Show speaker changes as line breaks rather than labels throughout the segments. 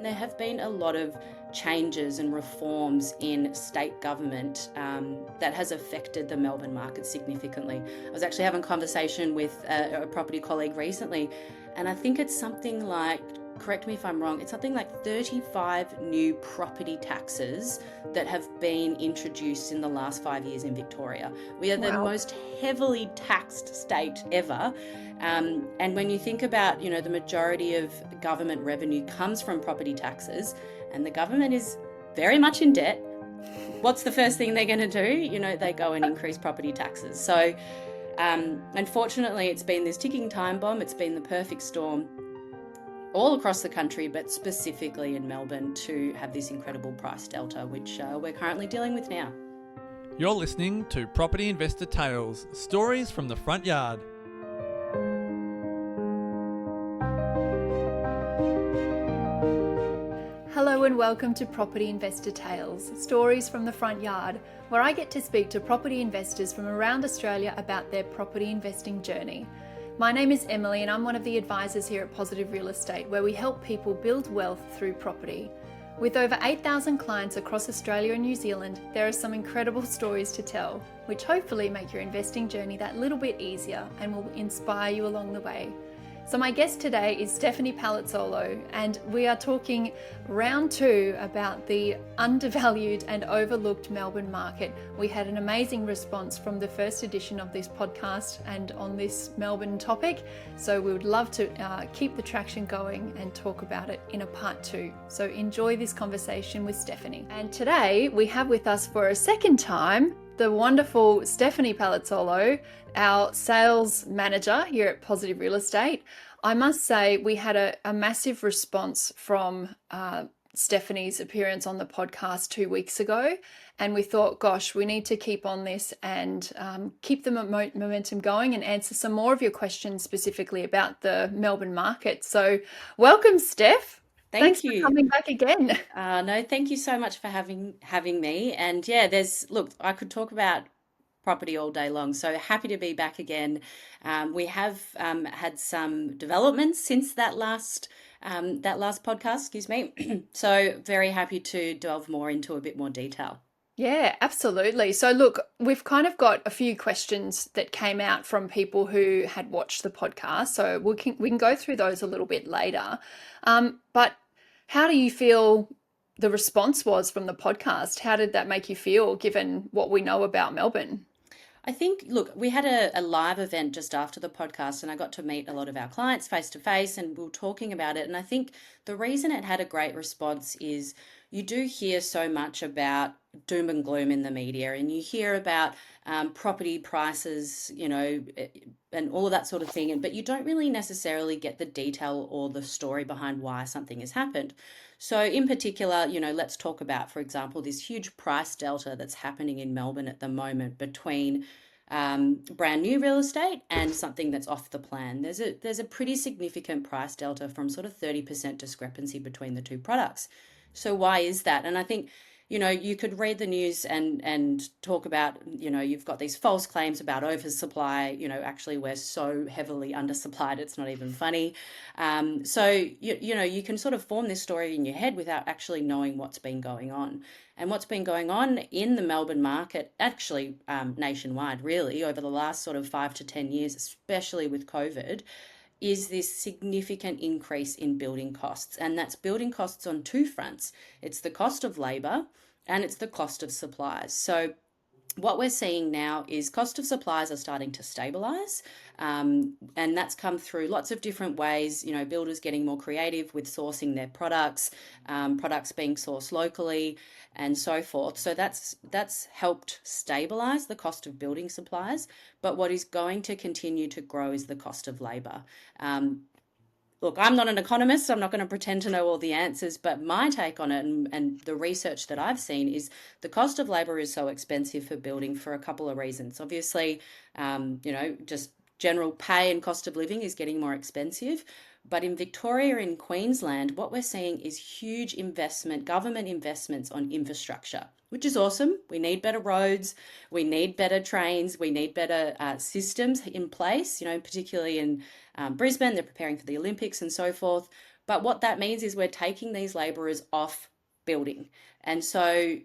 There have been a lot of changes and reforms in state government that has affected the Melbourne market significantly. I was actually having a conversation with a property colleague recently, and I think it's something like, correct me if I'm wrong, it's something like 35 new property taxes that have been introduced in the last 5 years in Victoria. We are the most heavily taxed state ever. And when you think about, the majority of government revenue comes from property taxes, and the government is very much in debt, what's the first thing they're going to do? They go and increase property taxes. So unfortunately, it's been this ticking time bomb. It's been the perfect storm all across the country, but specifically in Melbourne, to have this incredible price delta, which we're currently dealing with now.
You're listening to Property Investor Tales, stories from the front yard.
Hello and welcome to Property Investor Tales, stories from the front yard, where I get to speak to property investors from around Australia about their property investing journey. My name is Emily and I'm one of the advisors here at Positive Real Estate, where we help people build wealth through property. With over 8,000 clients across Australia and New Zealand, there are some incredible stories to tell, which hopefully make your investing journey that little bit easier and will inspire you along the way. So my guest today is Stefanie Palazzolo, and we are talking round two about the undervalued and overlooked Melbourne market. We had an amazing response from the first edition of this podcast and on this Melbourne topic, so we would love to keep the traction going and talk about it in a part two. So enjoy this conversation with Stefanie. And today we have with us for a second time the wonderful Stefanie Palazzolo, our sales manager here at Positive Real Estate. I must say we had a massive response from Stefanie's appearance on the podcast 2 weeks ago, and we thought, gosh, we need to keep on this and keep the momentum going and answer some more of your questions specifically about the Melbourne market. So welcome, Steph. Thanks
you
for coming back again.
No, thank you so much for having me. And yeah, I could talk about property all day long. So happy to be back again. We have had some developments since that last podcast, So very happy to delve more into a bit more detail.
Yeah, absolutely. So look, we've kind of got a few questions that came out from people who had watched the podcast. So we can go through those a little bit later. But how do you feel the response was from the podcast? How did that make you feel given what we know about Melbourne?
I think, look, we had a live event just after the podcast, and I got to meet a lot of our clients face to face, and we were talking about it. And I think the reason it had a great response is you do hear so much about doom and gloom in the media, and you hear about property prices, and all of that sort of thing, but you don't really necessarily get the detail or the story behind why something has happened. So in particular, let's talk about, for example, this huge price delta that's happening in Melbourne at the moment between brand new real estate and something that's off the plan. There's a pretty significant price delta, from sort of 30% discrepancy between the two products. So why is that? And I think, you could read the news and talk about, you've got these false claims about oversupply. Actually, we're so heavily undersupplied, it's not even funny. So, you can sort of form this story in your head without actually knowing what's been going on. And what's been going on in the Melbourne market, actually nationwide, really, over the last sort of 5 to 10 years, especially with COVID, is this significant increase in building costs. And that's building costs on two fronts. It's the cost of labour and it's the cost of supplies. So what we're seeing now is cost of supplies are starting to stabilise, and that's come through lots of different ways. Builders getting more creative with sourcing their products, products being sourced locally, and so forth. So that's helped stabilise the cost of building supplies. But what is going to continue to grow is the cost of labour. Look, I'm not an economist, so I'm not going to pretend to know all the answers, but my take on it and the research that I've seen is the cost of labour is so expensive for building for a couple of reasons. Obviously, just general pay and cost of living is getting more expensive. But in Victoria and Queensland, what we're seeing is huge government investments on infrastructure, which is awesome. We need better roads, we need better trains, we need better systems in place, particularly in Brisbane. They're preparing for the Olympics and so forth. But what that means is we're taking these laborers off building. And so,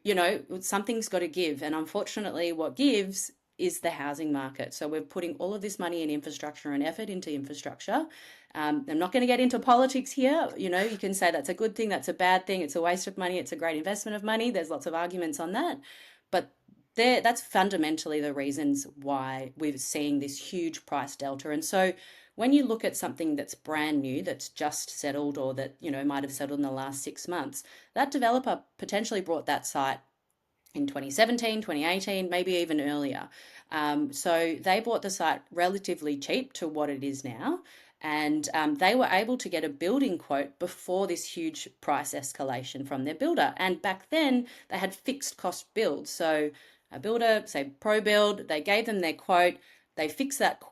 something's got to give. And unfortunately, what gives is the housing market. So we're putting all of this money and infrastructure and effort into infrastructure. I'm not going to get into politics here. You can say that's a good thing, that's a bad thing, it's a waste of money, it's a great investment of money. There's lots of arguments on that. But that's fundamentally the reasons why we're seeing this huge price delta. And so when you look at something that's brand new, that's just settled, or that, might have settled in the last 6 months, that developer potentially brought that site in 2017, 2018, maybe even earlier. So they bought the site relatively cheap to what it is now. And they were able to get a building quote before this huge price escalation from their builder. And back then they had fixed cost builds. So a builder, say ProBuild, they gave them their quote, they fixed that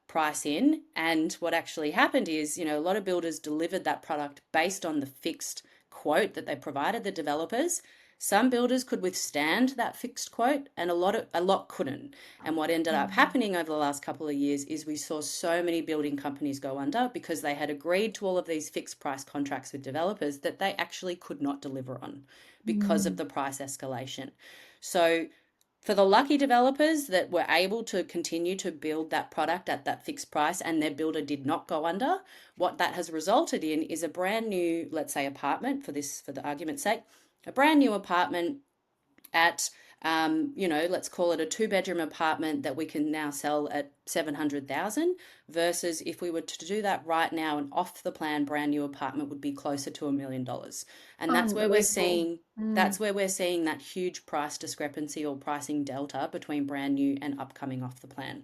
price in. And what actually happened is, a lot of builders delivered that product based on the fixed quote that they provided the developers. Some builders could withstand that fixed quote, and a lot couldn't. And what ended up happening over the last couple of years is we saw so many building companies go under because they had agreed to all of these fixed price contracts with developers that they actually could not deliver on because of the price escalation. So for the lucky developers that were able to continue to build that product at that fixed price and their builder did not go under, what that has resulted in is a brand new, let's say, apartment, for the argument's sake, a brand new apartment at, let's call it a 2-bedroom apartment that we can now sell at 700,000, versus if we were to do that right now, an off the plan brand new apartment would be closer to $1 million. And that's where we're seeing that huge price discrepancy or pricing delta between brand new and upcoming off the plan.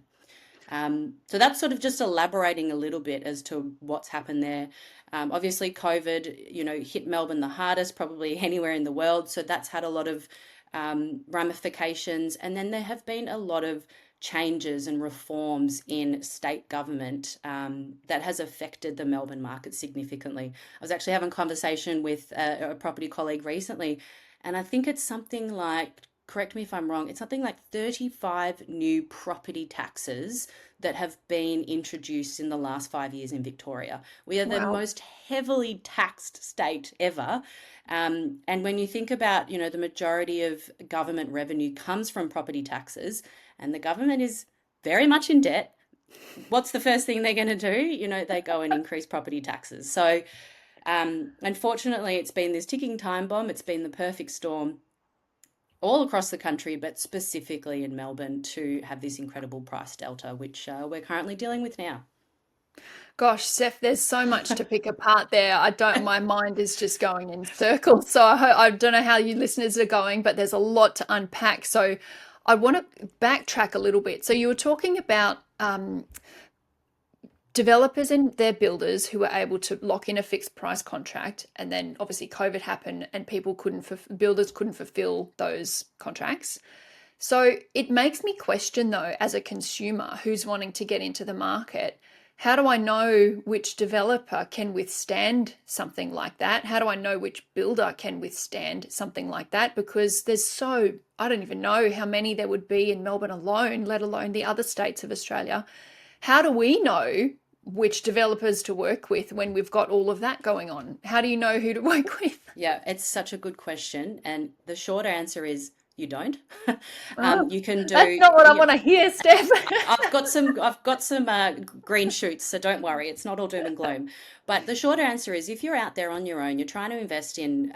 So that's sort of just elaborating a little bit as to what's happened there. Obviously, COVID, hit Melbourne the hardest, probably anywhere in the world. So that's had a lot of ramifications. And then there have been a lot of changes and reforms in state government that has affected the Melbourne market significantly. I was actually having a conversation with a property colleague recently, and I think it's something like, correct me if I'm wrong, it's something like 35 new property taxes that have been introduced in the last 5 years in Victoria. We are the most heavily taxed state ever. And when you think about, the majority of government revenue comes from property taxes, and the government is very much in debt, what's the first thing they're going to do? They go and increase property taxes. So unfortunately, it's been this ticking time bomb. It's been the perfect storm all across the country, but specifically in Melbourne, to have this incredible price delta, which we're currently dealing with now.
Gosh, Steph, there's so much to pick apart there. My mind is just going in circles. So I don't know how you listeners are going, but there's a lot to unpack. So I want to backtrack a little bit. So you were talking about developers and their builders who were able to lock in a fixed price contract, and then obviously COVID happened and builders couldn't fulfill those contracts. So it makes me question, though, as a consumer who's wanting to get into the market, how do I know which developer can withstand something like that? How do I know which builder can withstand something like that? Because I don't even know how many there would be in Melbourne alone, let alone the other states of Australia. How do we know which developers to work with when we've got all of that going on? How do you know who to work with?
Yeah, it's such a good question. And the short answer is you don't. You can do.
That's not what I want to hear, Steph.
I've got some green shoots, so don't worry. It's not all doom and gloom. But the short answer is, if you're out there on your own, you're trying to invest in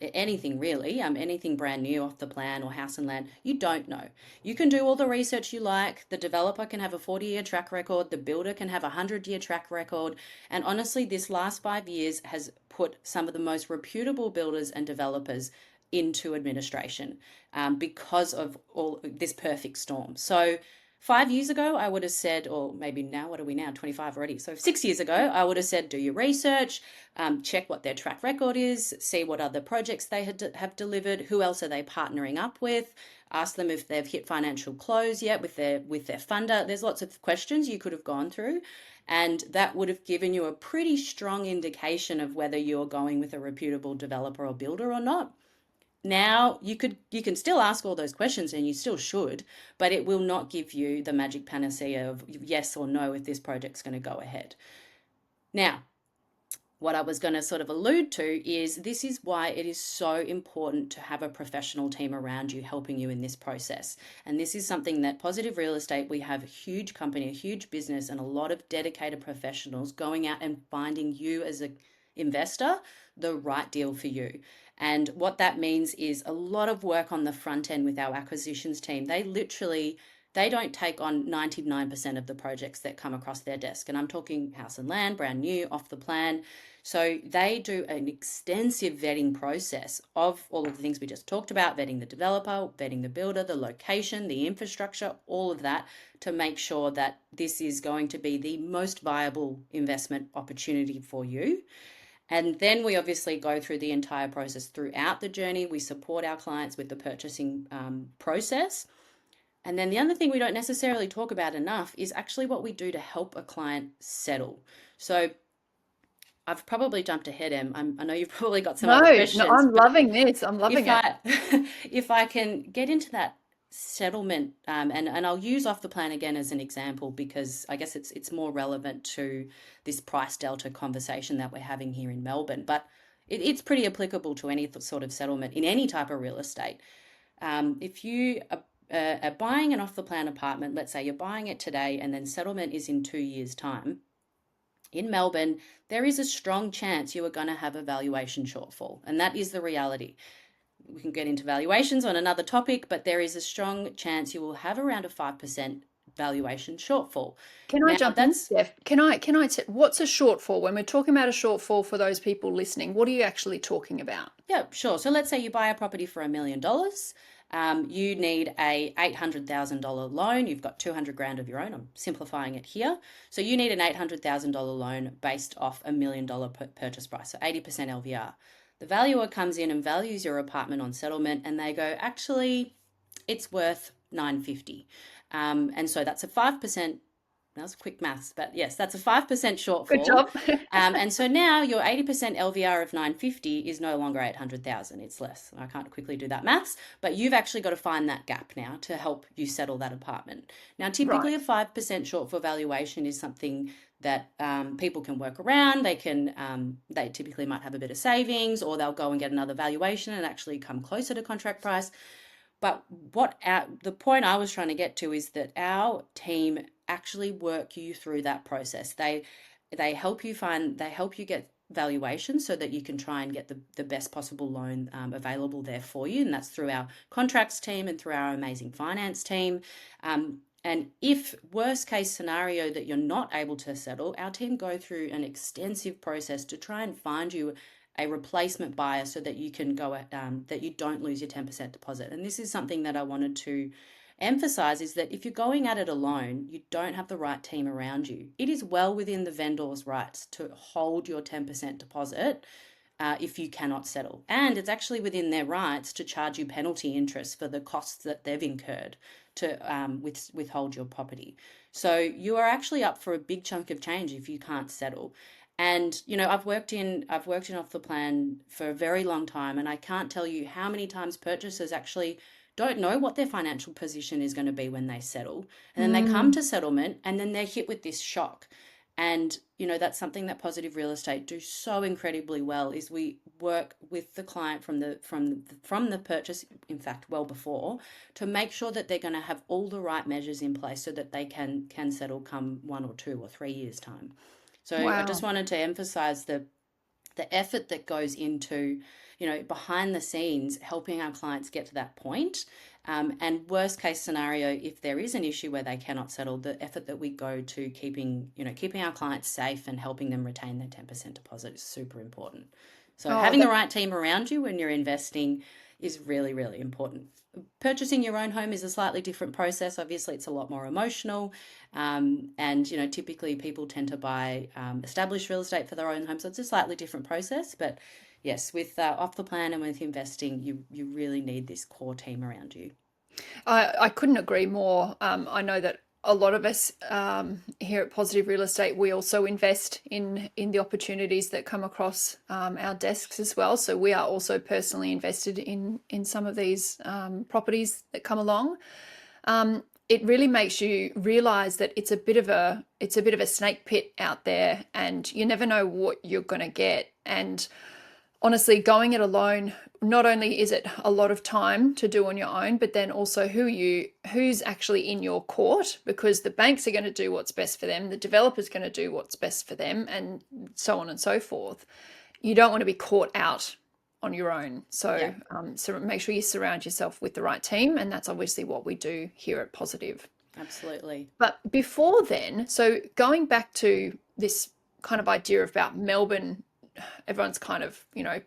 anything really, anything brand new off the plan or house and land, you don't know. You can do all the research you like. The developer can have a 40-year track record. The builder can have a 100-year track record. And honestly, this last 5 years has put some of the most reputable builders and developers into administration because of all this perfect storm. So 5 years ago, I would have said, or maybe now, what are we now, 25 already? So 6 years ago, I would have said, do your research, check what their track record is, see what other projects they have delivered, who else are they partnering up with, ask them if they've hit financial close yet with their funder. There's lots of questions you could have gone through, and that would have given you a pretty strong indication of whether you're going with a reputable developer or builder or not. Now you can still ask all those questions, and you still should, but it will not give you the magic panacea of yes or no if this project's going to go ahead. Now, what I was going to sort of allude to is this is why it is so important to have a professional team around you helping you in this process. And this is something that Positive Real Estate, we have a huge company, a huge business, and a lot of dedicated professionals going out and finding you as an investor the right deal for you. And what that means is a lot of work on the front end with our acquisitions team. They don't take on 99% of the projects that come across their desk. And I'm talking house and land, brand new, off the plan. So they do an extensive vetting process of all of the things we just talked about, vetting the developer, vetting the builder, the location, the infrastructure, all of that, to make sure that this is going to be the most viable investment opportunity for you. And then we obviously go through the entire process throughout the journey. We support our clients with the purchasing process. And then the other thing we don't necessarily talk about enough is actually what we do to help a client settle. So I've probably jumped ahead, Em. I know you've probably got some
No,
other
no,
questions,
I'm
but
loving this. I'm loving
if
it.
I if I can get into that settlement, and I'll use off the plan again as an example because I guess it's more relevant to this price delta conversation that we're having here in Melbourne, but it's pretty applicable to any sort of settlement in any type of real estate. If you are buying an off the plan apartment, let's say you're buying it today and then settlement is in 2 years' time, in Melbourne, there is a strong chance you are going to have a valuation shortfall. And that is the reality. We can get into valuations on another topic, but there is a strong chance you will have around a 5% valuation shortfall.
Can I
Now,
jump in,
that's,
Steph? What's a shortfall? When we're talking about a shortfall for those people listening, what are you actually talking about?
yeah, sure. So let's say you buy a property for $1 million. You need a $800,000 loan. You've got 200 grand of your own. I'm simplifying it here. So you need an $800,000 loan based off $1 million purchase price, so 80% LVR. The valuer comes in and values your apartment on settlement, and they go, actually, it's worth 950. And so that's a 5%. That was quick maths, but yes, that's a 5%
Good
shortfall.
job.
And so now your 80% LVR of 950 is no longer 800,000, it's less. I can't quickly do that maths, but you've actually got to find that gap now to help you settle that apartment. Now, typically
Right.
a 5% shortfall valuation is something that people can work around. They typically might have a bit of savings, or they'll go and get another valuation and actually come closer to contract price. But the point I was trying to get to is that our team actually work you through that process. They help you get valuation so that you can try and get the best possible loan available there for you. And that's through our contracts team and through our amazing finance team. And if worst case scenario that you're not able to settle, our team go through an extensive process to try and find you a replacement buyer so that you can that you don't lose your 10% deposit. And this is something that I wanted to emphasize, is that if you're going at it alone, you don't have the right team around you. It is well within the vendor's rights to hold your 10% deposit if you cannot settle. And it's actually within their rights to charge you penalty interest for the costs that they've incurred to withhold your property. So you are actually up for a big chunk of change if you can't settle. And I've worked in off the plan for a very long time, and I can't tell you how many times purchasers actually don't know what their financial position is going to be when they settle, and then they come to settlement, and then they're hit with this shock. And that's something that Positive Real Estate do so incredibly well, is we work with the client from the purchase, in fact, well before, to make sure that they're going to have all the right measures in place so that they can settle come 1 or 2 or 3 years time. So I just
Wow.
wanted to emphasize the effort that goes into, behind the scenes, helping our clients get to that point. And worst case scenario, if there is an issue where they cannot settle, the effort that we go to keeping our clients safe and helping them retain their 10% deposit is super important. So
Oh,
having the right team around you when you're investing is really, really important. Purchasing your own home is a slightly different process. Obviously, it's a lot more emotional. And typically people tend to buy established real estate for their own home. So it's a slightly different process. But yes, with off the plan and with investing, you really need this core team around you.
I couldn't agree more. I know that a lot of us here at Positive Real Estate, we also invest in the opportunities that come across our desks as well. So we are also personally invested in some of these properties that come along. it really makes you realize that it's a bit of a snake pit out there, and you never know what you're going to get. And honestly, going it alone, not only is it a lot of time to do on your own, but then also who's actually in your court, because the banks are going to do what's best for them, the developer's going to do what's best for them, and so on and so forth. You don't want to be caught out on your own. So, so make sure you surround yourself with the right team, and that's obviously what we do here at Positive.
Absolutely.
But before then, so going back to this kind of idea about Melbourne, everyone's kind of,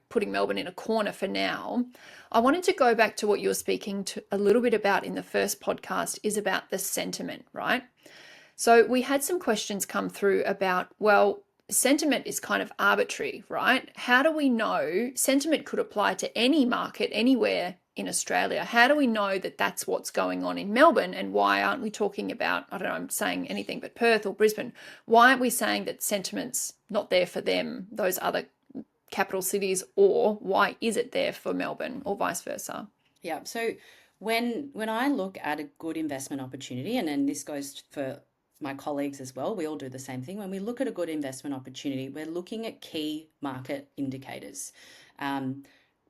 putting Melbourne in a corner for now. I wanted to go back to what you were speaking to a little bit about in the first podcast, is about the sentiment, right? So we had some questions come through about, well, sentiment is kind of arbitrary, right? How do we know sentiment could apply to any market anywhere in Australia? How do we know that that's what's going on in Melbourne? And why aren't we talking about, I don't know, I'm saying anything but Perth or Brisbane? Why aren't we saying that sentiment's not there for them, those other capital cities, or why is it there for Melbourne, or vice versa?
Yeah. So when I look at a good investment opportunity, and then this goes for my colleagues as well, we all do the same thing. When we look at a good investment opportunity, we're looking at key market indicators.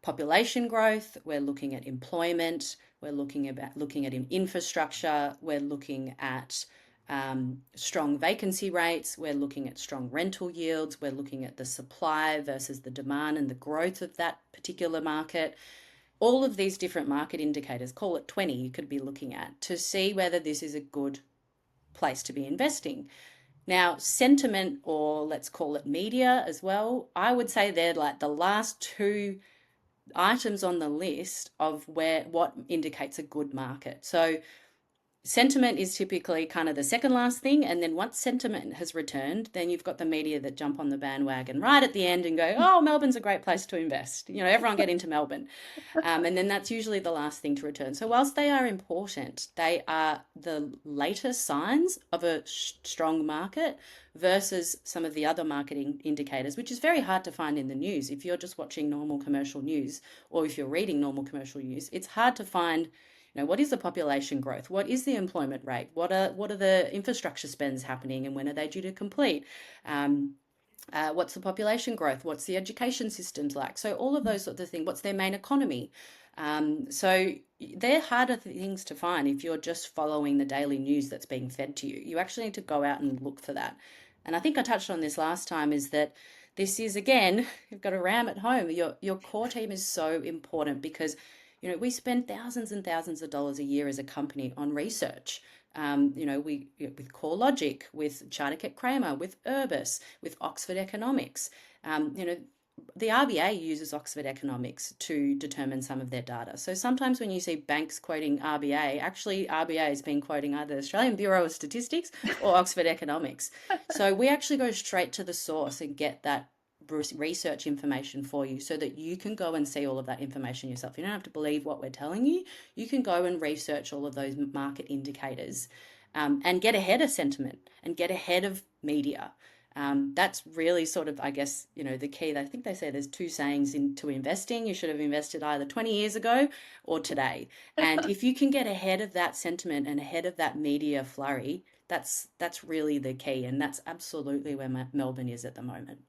Population growth, we're looking at employment, we're looking at infrastructure, we're looking at strong vacancy rates, we're looking at strong rental yields, we're looking at the supply versus the demand and the growth of that particular market. All of these different market indicators, call it 20, you could be looking at to see whether this is a good place to be investing. Now, sentiment, or let's call it media as well, I would say they're like the last two items on the list of what indicates a good market. So sentiment is typically kind of the second last thing, and then once sentiment has returned, then you've got the media that jump on the bandwagon right at the end and go, oh, Melbourne's a great place to invest. Everyone get into Melbourne. And then that's usually the last thing to return. So whilst they are important, they are the later signs of a strong market versus some of the other marketing indicators, which is very hard to find in the news. If you're just watching normal commercial news, or if you're reading normal commercial news, it's hard to find what is the population growth? What is the employment rate? What are the infrastructure spends happening, and when are they due to complete? What's the population growth? What's the education systems like? So all of those sorts of things. What's their main economy? So they're harder things to find if you're just following the daily news that's being fed to you. You actually need to go out and look for that. And I think I touched on this last time, is that this is, again, you've got to ram at home. Your core team is so important, because we spend thousands and thousands of dollars a year as a company on research. With CoreLogic, with Charterket Kramer, with Urbis, with Oxford Economics. The RBA uses Oxford Economics to determine some of their data. So sometimes when you see banks quoting RBA, actually RBA has been quoting either Australian Bureau of Statistics or Oxford Economics. So we actually go straight to the source and get that research information for you, so that you can go and see all of that information yourself. You don't have to believe what we're telling you. You can go and research all of those market indicators, and get ahead of sentiment and get ahead of media. That's really sort of, I guess, the key. I think they say there's two sayings into investing. You should have invested either 20 years ago or today. And if you can get ahead of that sentiment and ahead of that media flurry, that's really the key. And that's absolutely where Melbourne is at the moment.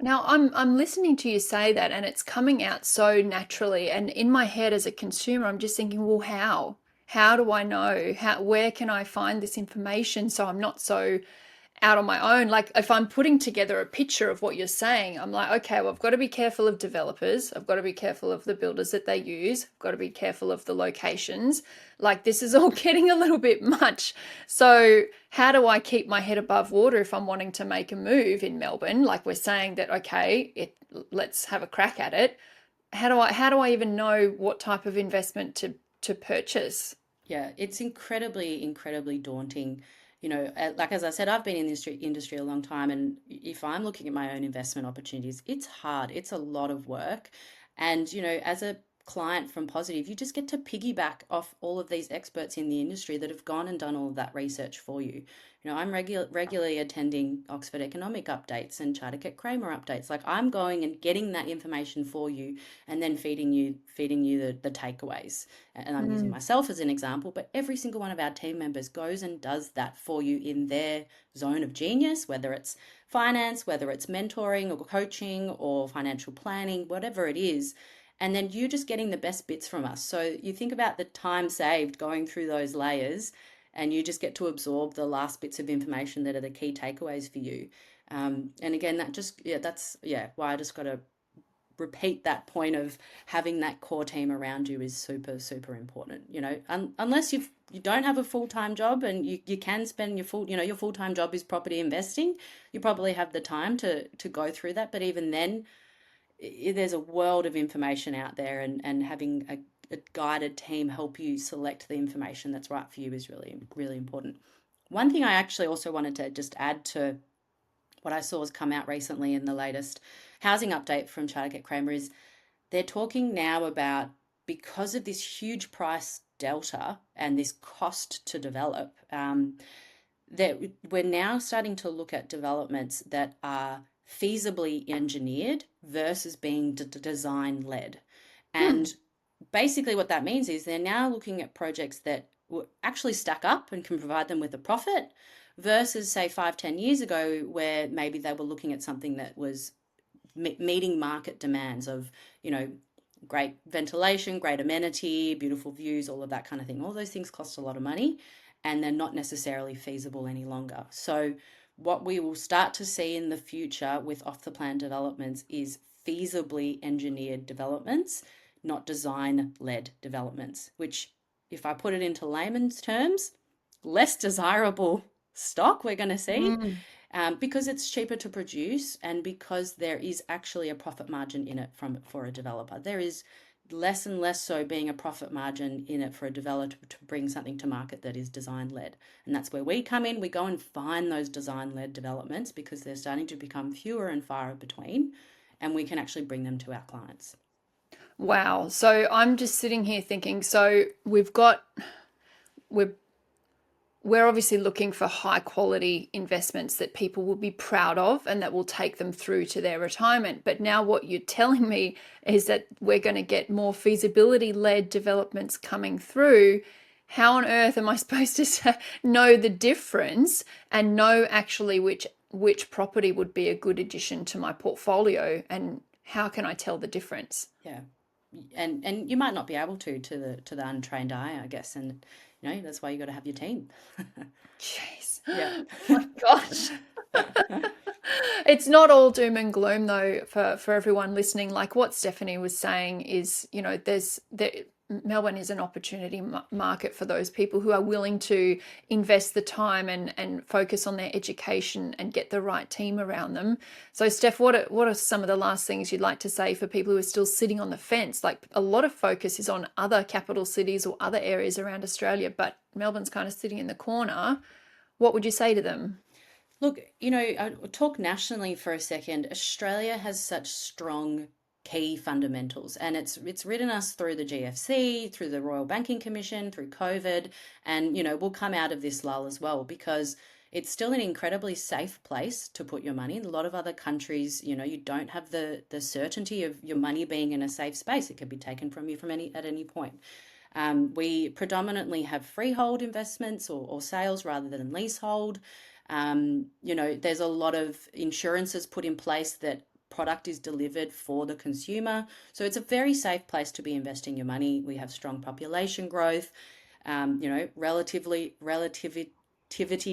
Now, I'm listening to you say that, and it's coming out so naturally. And in my head as a consumer, I'm just thinking, well, how? How do I know? Where can I find this information so I'm not so out on my own? Like, if I'm putting together a picture of what you're saying, I'm like, okay, well, I've got to be careful of developers. I've got to be careful of the builders that they use. I've got to be careful of the locations. Like, this is all getting a little bit much. So how do I keep my head above water if I'm wanting to make a move in Melbourne? Like, we're saying that, okay, let's have a crack at it. How do I even know what type of investment to purchase?
Yeah, it's incredibly, incredibly daunting. Like, as I said, I've been in this industry a long time, and if I'm looking at my own investment opportunities, it's hard. It's a lot of work. And, as a client from Positive, you just get to piggyback off all of these experts in the industry that have gone and done all of that research for you. You know, I'm regularly attending Oxford Economic updates and Chartered Kramer updates. Like, I'm going and getting that information for you and then feeding you the takeaways. And I'm using myself as an example, but every single one of our team members goes and does that for you in their zone of genius, whether it's finance, whether it's mentoring or coaching or financial planning, whatever it is. And then you're just getting the best bits from us. So you think about the time saved going through those layers, and you just get to absorb the last bits of information that are the key takeaways for you. And again, that's why I just got to repeat that point of having that core team around you is super, super important. You know, unless you don't have a full-time job and you can spend your full-time job is property investing, you probably have the time to go through that. But even then, there's a world of information out there, and having a guided team help you select the information that's right for you is really, really important. One thing I actually also wanted to just add to what I saw has come out recently in the latest housing update from Chartered Kramer is they're talking now about, because of this huge price delta and this cost to develop, that we're now starting to look at developments that are feasibly engineered versus being design led. And basically what that means is they're now looking at projects that will actually stack up and can provide them with a profit versus, say, 5-10 years ago, where maybe they were looking at something that was meeting market demands of, you know, great ventilation, great amenity, beautiful views, all of that kind of thing. All those things cost a lot of money and they're not necessarily feasible any longer. So what we will start to see in the future with off-the-plan developments is feasibly engineered developments, not design-led developments, which, if I put it into layman's terms, less desirable stock we're going to see, because it's cheaper to produce and because there is actually a profit margin in it for a developer. There is less and less so being a profit margin in it for a developer to bring something to market that is design-led. And that's where we come in. We go and find those design-led developments because they're starting to become fewer and far between, and we can actually bring them to our clients.
Wow. So I'm just sitting here thinking, so we're obviously looking for high quality investments that people will be proud of and that will take them through to their retirement. But now what you're telling me is that we're going to get more feasibility led developments coming through. How on earth am I supposed to know the difference and know actually which property would be a good addition to my portfolio, and how can I tell the difference?
Yeah. And you might not be able to the untrained eye, I guess, and you know, that's why you got to have your team.
Jeez.
Yeah.
Oh my gosh. It's not all doom and gloom though for everyone listening. Like what Stefanie was saying is, you know, Melbourne is an opportunity market for those people who are willing to invest the time and focus on their education and get the right team around them. So Steph, what are some of the last things you'd like to say for people who are still sitting on the fence? Like a lot of focus is on other capital cities or other areas around Australia, but Melbourne's kind of sitting in the corner. What would you say to them?
Look, you know, I'll talk nationally for a second. Australia has such strong key fundamentals, and it's ridden us through the GFC, through the Royal Banking Commission, through COVID, and you know, we'll come out of this lull as well because it's still an incredibly safe place to put your money. In a lot of other countries, you know, you don't have the certainty of your money being in a safe space. It could be taken from you at any point. We predominantly have freehold investments or sales rather than leasehold. You know, there's a lot of insurances put in place that product is delivered for the consumer. So it's a very safe place to be investing your money. We have strong population growth, you know, relativity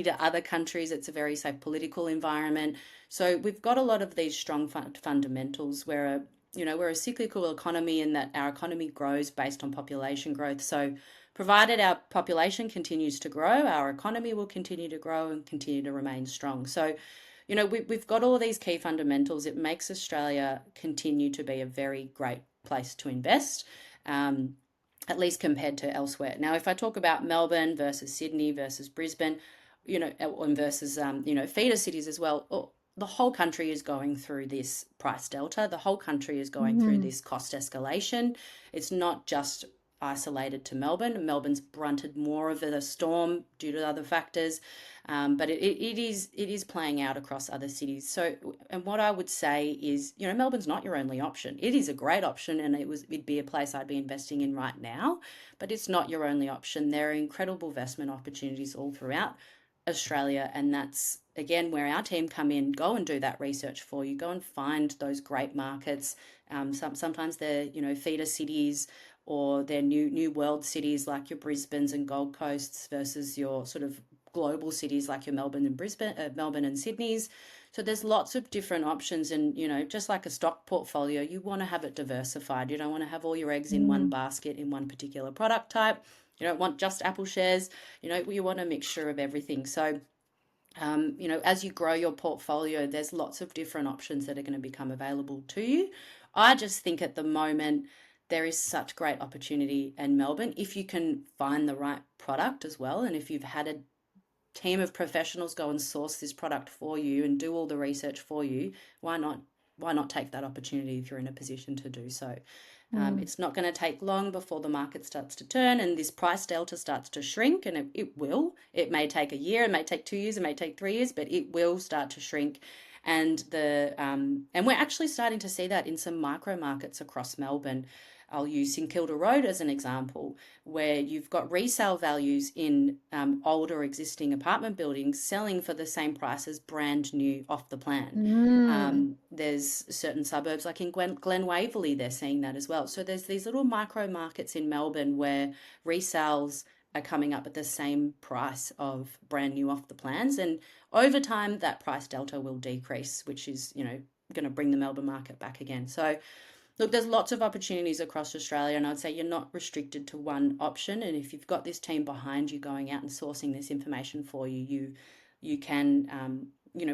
to other countries. It's a very safe political environment. So we've got a lot of these strong fundamentals. We're a cyclical economy in that our economy grows based on population growth. So provided our population continues to grow, our economy will continue to grow and continue to remain strong. So, you know, we've got all these key fundamentals. It makes Australia continue to be a very great place to invest, at least compared to elsewhere. Now, if I talk about Melbourne versus Sydney versus Brisbane, you know, and versus, you know, feeder cities as well, the whole country is going through this price delta. The whole country is going through this cost escalation. It's not just isolated to Melbourne. Melbourne's brunted more of the storm due to other factors, but it is playing out across other cities. So, and what I would say is, Melbourne's not your only option. It is a great option, and it'd be a place I'd be investing in right now, but it's not your only option. There are incredible investment opportunities all throughout Australia, and that's again where our team come in. Go and do that research for you. Go and find those great markets. Sometimes they're feeder cities, or they're new world cities like your Brisbanes and Gold Coasts versus your sort of global cities like your Melbourne and Sydney's. So there's lots of different options, and just like a stock portfolio, you want to have it diversified. You don't want to have all your eggs in one basket in one particular product type. You don't want just Apple shares. You want a mixture of everything. So, as you grow your portfolio, there's lots of different options that are going to become available to you. I just think at the moment there is such great opportunity in Melbourne if you can find the right product as well. And if you've had a team of professionals go and source this product for you and do all the research for you, why not take that opportunity if you're in a position to do so? It's not going to take long before the market starts to turn and this price delta starts to shrink, and it will. It may take a year, it may take 2 years, it may take 3 years, but it will start to shrink. And and we're actually starting to see that in some micro markets across Melbourne. I'll use St Kilda Road as an example, where you've got resale values in older existing apartment buildings selling for the same price as brand new off the plan. There's certain suburbs like in Glen Waverley, they're seeing that as well. So there's these little micro markets in Melbourne where resales are coming up at the same price of brand new off the plans. And over time, that price delta will decrease, which is, going to bring the Melbourne market back again. So look, there's lots of opportunities across Australia, and I'd say you're not restricted to one option. And if you've got this team behind you going out and sourcing this information for you, you can,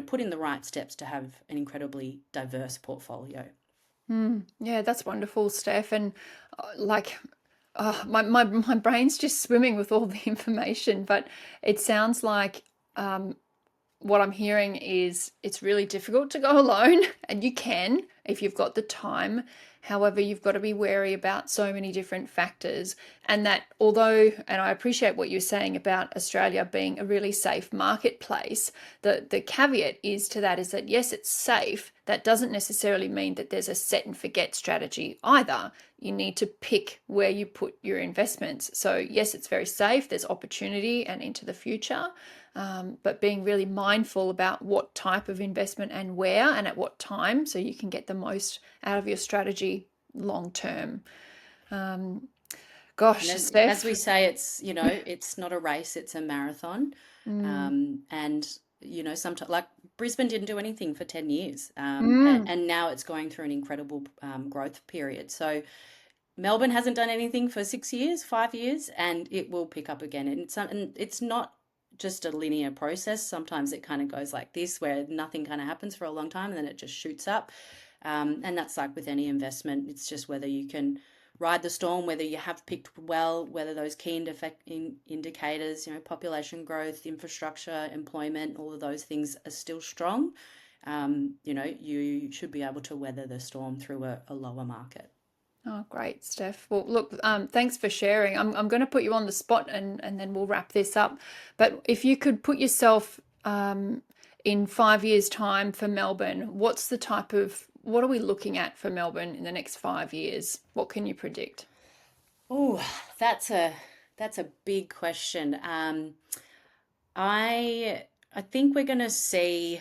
put in the right steps to have an incredibly diverse portfolio.
Yeah, that's wonderful, Steph. And my brain's just swimming with all the information, but it sounds like what I'm hearing is it's really difficult to go alone, and you can if you've got the time. However, you've got to be wary about so many different factors, and that and I appreciate what you're saying about Australia being a really safe marketplace, the caveat is that yes, it's safe. That doesn't necessarily mean that there's a set and forget strategy either. You need to pick where you put your investments. So yes, it's very safe. There's opportunity and into the future. But being really mindful about what type of investment and where and at what time, so you can get the most out of your strategy long term. Gosh, Steph.
As we say, it's not a race, it's a marathon. And sometimes, like Brisbane didn't do anything for 10 years, and now it's going through an incredible growth period. So Melbourne hasn't done anything for 6 years, 5 years, and it will pick up again. And it's not just a linear process. Sometimes it kind of goes like this, where nothing kind of happens for a long time and then it just shoots up. And that's like with any investment. It's just whether you can ride the storm, whether you have picked well, whether those key indicators, population growth, infrastructure, employment, all of those things are still strong. You should be able to weather the storm through a lower market.
Oh, great, Steph. Well, look, thanks for sharing. I'm going to put you on the spot and then we'll wrap this up. But if you could put yourself in 5 years' time for Melbourne, what are we looking at for Melbourne in the next 5 years? What can you predict?
Oh, that's a big question. I think we're going to see.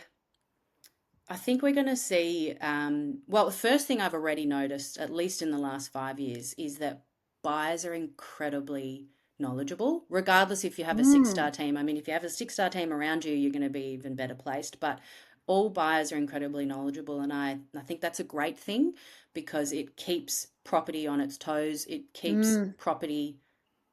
Well, the first thing I've already noticed, at least in the last 5 years, is that buyers are incredibly knowledgeable, regardless if you have a 6-star team. I mean, if you have a 6-star team around you, you're going to be even better placed. But all buyers are incredibly knowledgeable, and I think that's a great thing because it keeps property on its toes. It keeps property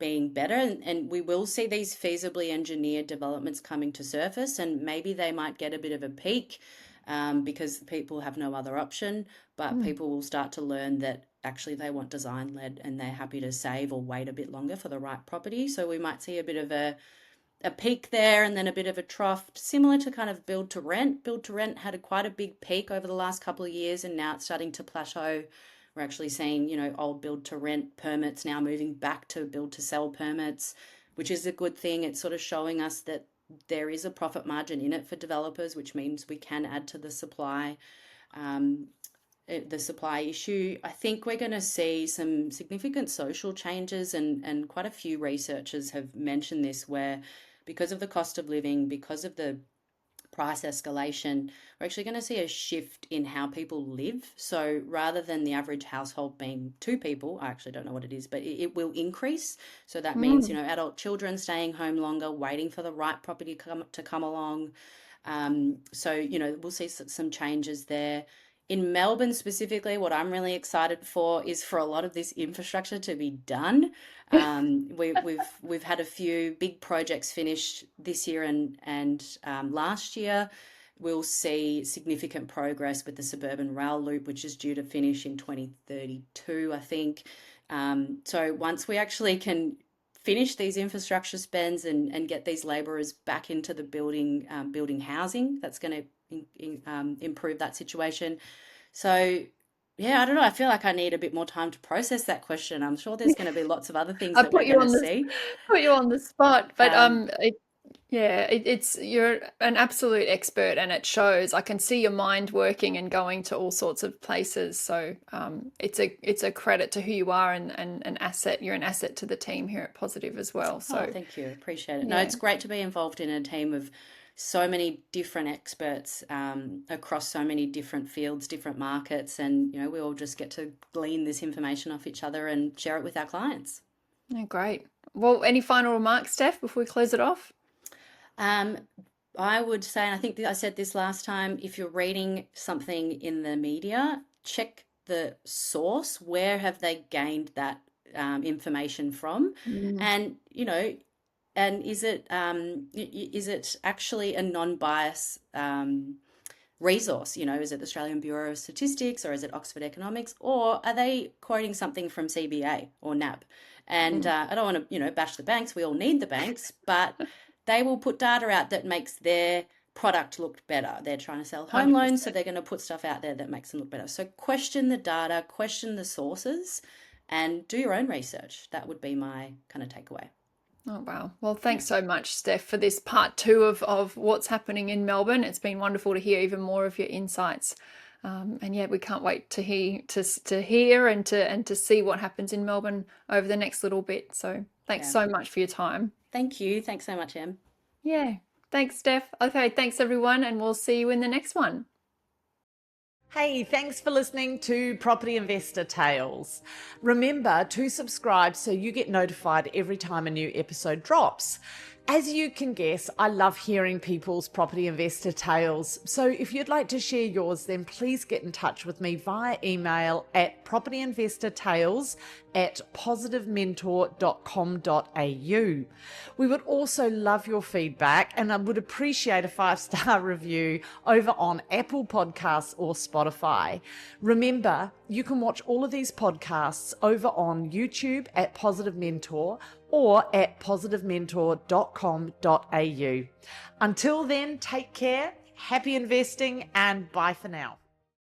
being better, and we will see these feasibly engineered developments coming to surface, and maybe they might get a bit of a peak. Because people have no other option, but people will start to learn that actually they want design-led and they're happy to save or wait a bit longer for the right property. So we might see a bit of a a peak there and then a bit of a trough, similar to kind of build to rent. Build to rent had quite a big peak over the last couple of years, and now it's starting to plateau. We're actually seeing, old build to rent permits now moving back to build to sell permits, which is a good thing. It's sort of showing us that there is a profit margin in it for developers, which means we can add to the supply. The supply issue, I think we're going to see some significant social changes, and quite a few researchers have mentioned this, where because of the cost of living, because of the price escalation, we're actually going to see a shift in how people live. So rather than the average household being 2 people, I actually don't know what it is, but it will increase. So that means, adult children staying home longer, waiting for the right property to come along. So, we'll see some changes there. In Melbourne specifically, what I'm really excited for is for a lot of this infrastructure to be done. We've had a few big projects finished this year and last year. We'll see significant progress with the suburban rail loop, which is due to finish in 2032, I think. So once we actually can finish these infrastructure spends and get these labourers back into the building housing, that's going to improve that situation. So, yeah, I don't know. I feel like I need a bit more time to process that question. I'm sure there's going to be lots of other things
I
that we're going to see.
put you on the spot, but
Um,
you're an absolute expert, and it shows. I can see your mind working and going to all sorts of places. So it's a credit to who you are, and an asset. You're an asset to the team here at Positive as well. So
thank you. Appreciate it. No, it's great to be involved in a team of so many different experts across so many different fields, different markets, and we all just get to glean this information off each other and share it with our clients.
Yeah, great. Well, any final remarks, Steph, before we close it off?
I would say, and I think I said this last time, if you're reading something in the media, check the source. Where have they gained that information from? And and is it actually a non-bias resource? Is it the Australian Bureau of Statistics, or is it Oxford Economics, or are they quoting something from CBA or NAB? And I don't want to bash the banks. We all need the banks, but they will put data out that makes their product look better. They're trying to sell home
100%.
loans, so they're going to put stuff out there that makes them look better. So question the data, question the sources, and do your own research. That would be my kind of takeaway.
Oh, wow. Well, thanks so much, Steph, for this part 2 of what's happening in Melbourne. It's been wonderful to hear even more of your insights. And yeah, we can't wait to hear and to see what happens in Melbourne over the next little bit. So thanks so much for your time.
Thank you. Thanks so much, Em.
Yeah. Thanks, Steph. Okay, thanks everyone, and we'll see you in the next one.
Hey, thanks for listening to Property Investor Tales. Remember to subscribe so you get notified every time a new episode drops. As you can guess, I love hearing people's property investor tales. So if you'd like to share yours, then please get in touch with me via email at propertyinvestortales@positivementor.com.au. We would also love your feedback, and I would appreciate a 5-star review over on Apple Podcasts or Spotify. Remember, you can watch all of these podcasts over on YouTube at Positive Mentor or at positivementor.com.au. Until then, take care, happy investing, and bye for now.